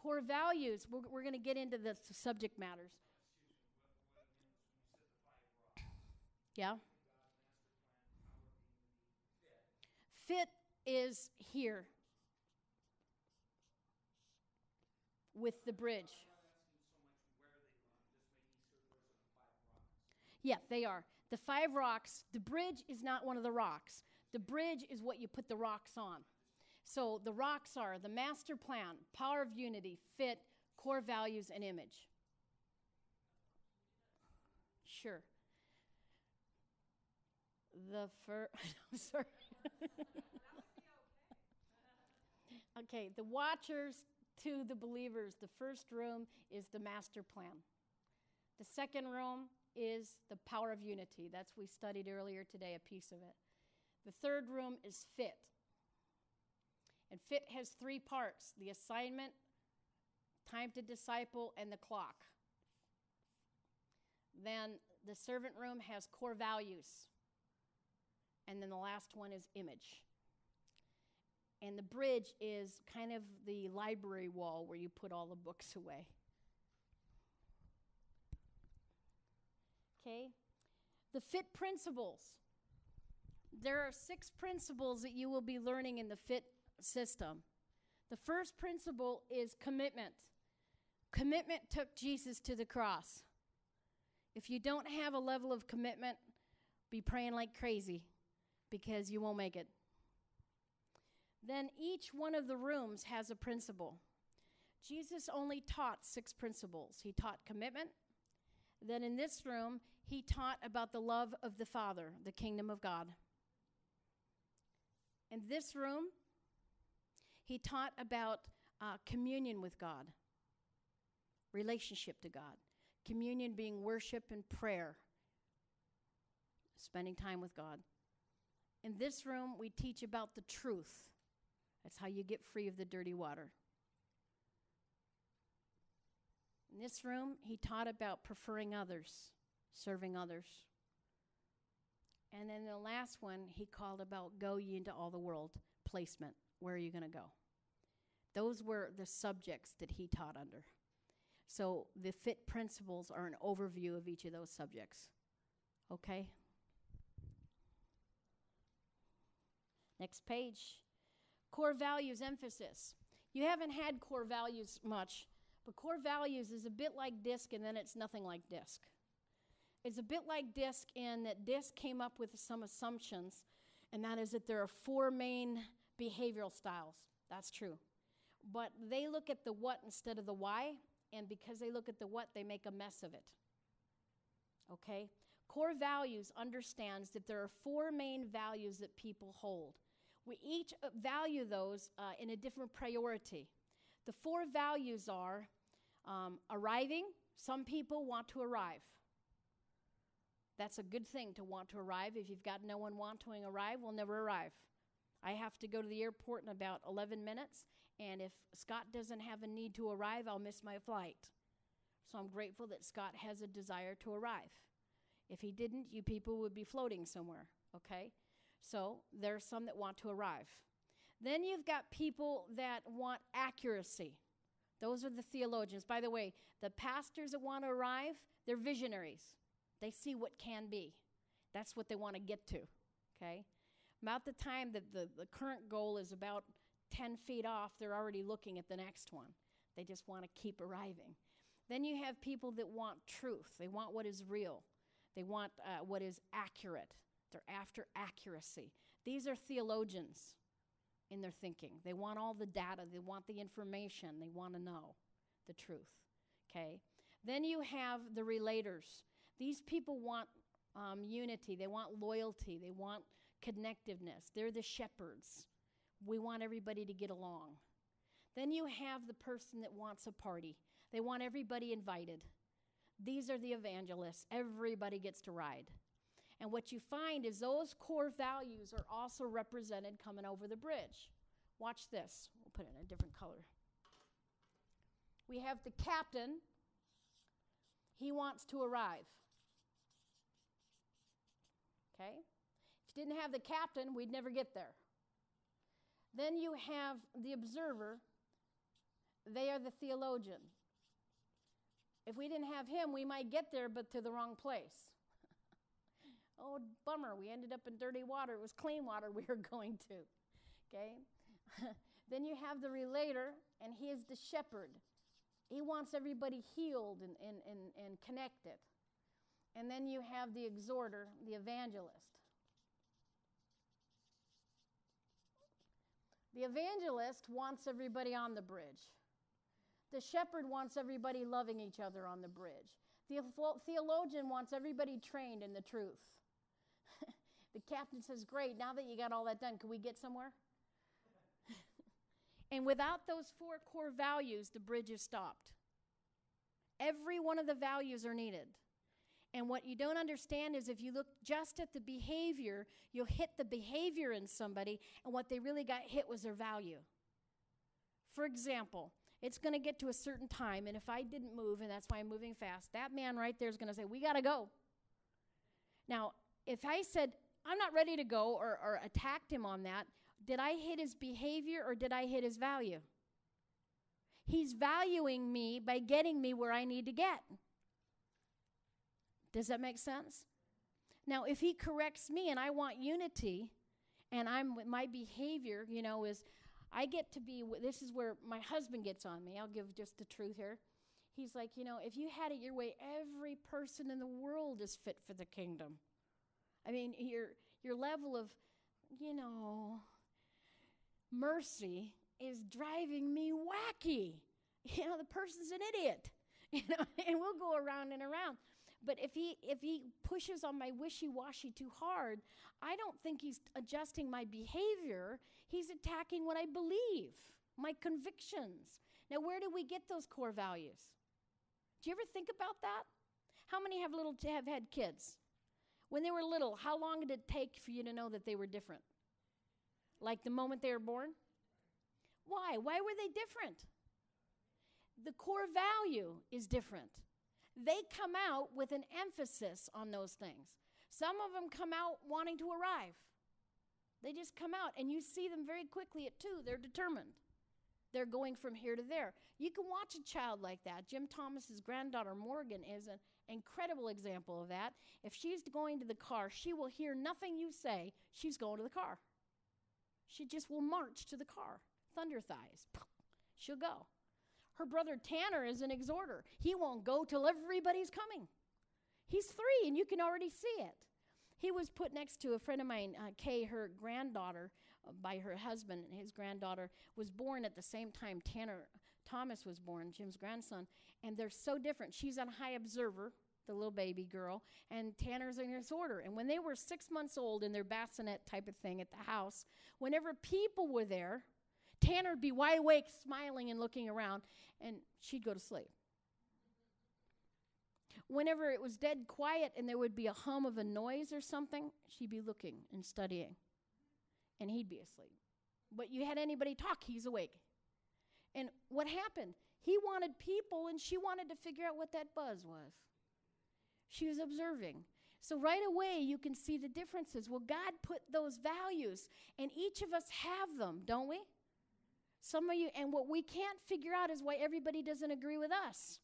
Core values, we're going to get into the subject matters. Yeah. Fit is here with the bridge. Yeah, they are. The 5 rocks, the bridge is not one of the rocks. The bridge is what you put the rocks on. So the rocks are the master plan, power of unity, fit, core values, and image. Sure. I'm sorry. Okay, the watchers to the believers, the first room is the master plan. The second room is the power of unity. That's we studied earlier today, a piece of it. The third room is fit. And fit has 3 parts: the assignment, time to disciple, and the clock. Then the servant room has core values. And then the last one is image. And the bridge is kind of the library wall where you put all the books away. Okay? The fit principles. There are 6 principles that you will be learning in the fit system. The first principle is commitment. Commitment took Jesus to the cross. If you don't have a level of commitment, be praying like crazy because you won't make it. Then each one of the rooms has a principle. Jesus only taught 6 principles. He taught commitment. Then in this room, he taught about the love of the Father, the kingdom of God. In this room, he taught about communion with God, relationship to God. Communion being worship and prayer, spending time with God. In this room, we teach about the truth. That's how you get free of the dirty water. In this room, he taught about preferring others, serving others. And then the last one, he called about go ye into all the world, placement. Where are you going to go? Those were the subjects that he taught under. So the fit principles are an overview of each of those subjects. Okay? Next page. Core values emphasis. You haven't had core values much, but core values is a bit like DISC, and then it's nothing like DISC. It's a bit like DISC in that DISC came up with some assumptions, and that is that there are 4 main behavioral styles. That's true. But they look at the what instead of the why, and because they look at the what, they make a mess of it. Okay? Core values understands that there are 4 main values that people hold. We each value those in a different priority. The 4 values are arriving. Some people want to arrive. That's a good thing to want to arrive. If you've got no one wanting to arrive, we'll never arrive. I have to go to the airport in about 11 minutes, and if Scott doesn't have a need to arrive, I'll miss my flight. So I'm grateful that Scott has a desire to arrive. If he didn't, you people would be floating somewhere, okay? So there are some that want to arrive. Then you've got people that want accuracy. Those are the theologians. By the way, the pastors that want to arrive, they're visionaries. They see what can be. That's what they want to get to, okay? About the time that the current goal is about 10 feet off, they're already looking at the next one. They just want to keep arriving. Then you have people that want truth. They want what is real. They want what is accurate. They're after accuracy. These are theologians in their thinking. They want all the data. They want the information. They want to know the truth. Okay? Then you have the relators. These people want unity. They want loyalty. They want connectiveness. They're the shepherds. We want everybody to get along. Then you have the person that wants a party. They want everybody invited. These are the evangelists. Everybody gets to ride. And what you find is those core values are also represented coming over the bridge. Watch this. We'll put it in a different color. We have the captain. He wants to arrive. Okay? If you didn't have the captain, we'd never get there. Then you have the observer. They are the theologian. If we didn't have him, we might get there, but to the wrong place. Oh, bummer. We ended up in dirty water. It was clean water we were going to. Okay? Then you have the relator, and he is the shepherd. He wants everybody healed and connected. And then you have the exhorter, the evangelist. The evangelist wants everybody on the bridge. The shepherd wants everybody loving each other on the bridge. The theologian wants everybody trained in the truth. The captain says, great, now that you got all that done, can we get somewhere? And without those 4 core values, the bridge is stopped. Every one of the values are needed. And what you don't understand is if you look just at the behavior, you'll hit the behavior in somebody, and what they really got hit was their value. For example, it's going to get to a certain time, and if I didn't move, and that's why I'm moving fast, that man right there is going to say, we got to go. Now, if I said, I'm not ready to go, or attacked him on that, did I hit his behavior or did I hit his value? He's valuing me by getting me where I need to get. Does that make sense? Now, if he corrects me and I want unity, and my behavior, is I get to be, this is where my husband gets on me. I'll give just the truth here. He's like, if you had it your way, every person in the world is fit for the kingdom. I mean, your level of, mercy is driving me wacky. The person's an idiot. And we'll go around and around. But if he pushes on my wishy-washy too hard, I don't think he's adjusting my behavior. He's attacking what I believe, my convictions. Now, where do we get those core values? Do you ever think about that? How many have had kids? When they were little, how long did it take for you to know that they were different? Like the moment they were born? Why? Why were they different? The core value is different. They come out with an emphasis on those things. Some of them come out wanting to arrive. They just come out, and you see them very quickly at 2. They're determined. They're going from here to there. You can watch a child like that. Jim Thomas's granddaughter, Morgan, is an incredible example of that. If she's going to the car, she will hear nothing you say. She's going to the car. She just will march to the car. Thunder thighs. She'll go. Her brother Tanner is an exhorter. He won't go till everybody's coming. He's 3, and you can already see it. He was put next to a friend of mine, Kay, her granddaughter, by her husband, and his granddaughter was born at the same time Thomas was born, Jim's grandson, and they're so different. She's on high observer, the little baby girl, and Tanner's an exhorter. And when they were 6 months old in their bassinet type of thing at the house, whenever people were there, Tanner would be wide awake, smiling and looking around, and she'd go to sleep. Whenever it was dead quiet and there would be a hum of a noise or something, she'd be looking and studying, and he'd be asleep. But you had anybody talk, he's awake. And what happened? He wanted people, and she wanted to figure out what that buzz was. She was observing. So right away, you can see the differences. Well, God put those values, and each of us have them, don't we? Some of you, and what we can't figure out is why everybody doesn't agree with us.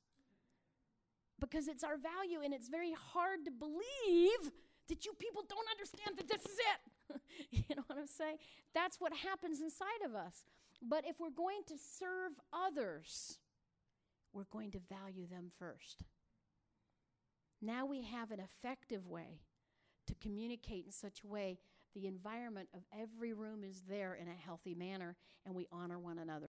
Because it's our value, and it's very hard to believe that you people don't understand that this is it. You know what I'm saying? That's what happens inside of us. But if we're going to serve others, we're going to value them first. Now we have an effective way to communicate in such a way the environment of every room is there in a healthy manner, and we honor one another.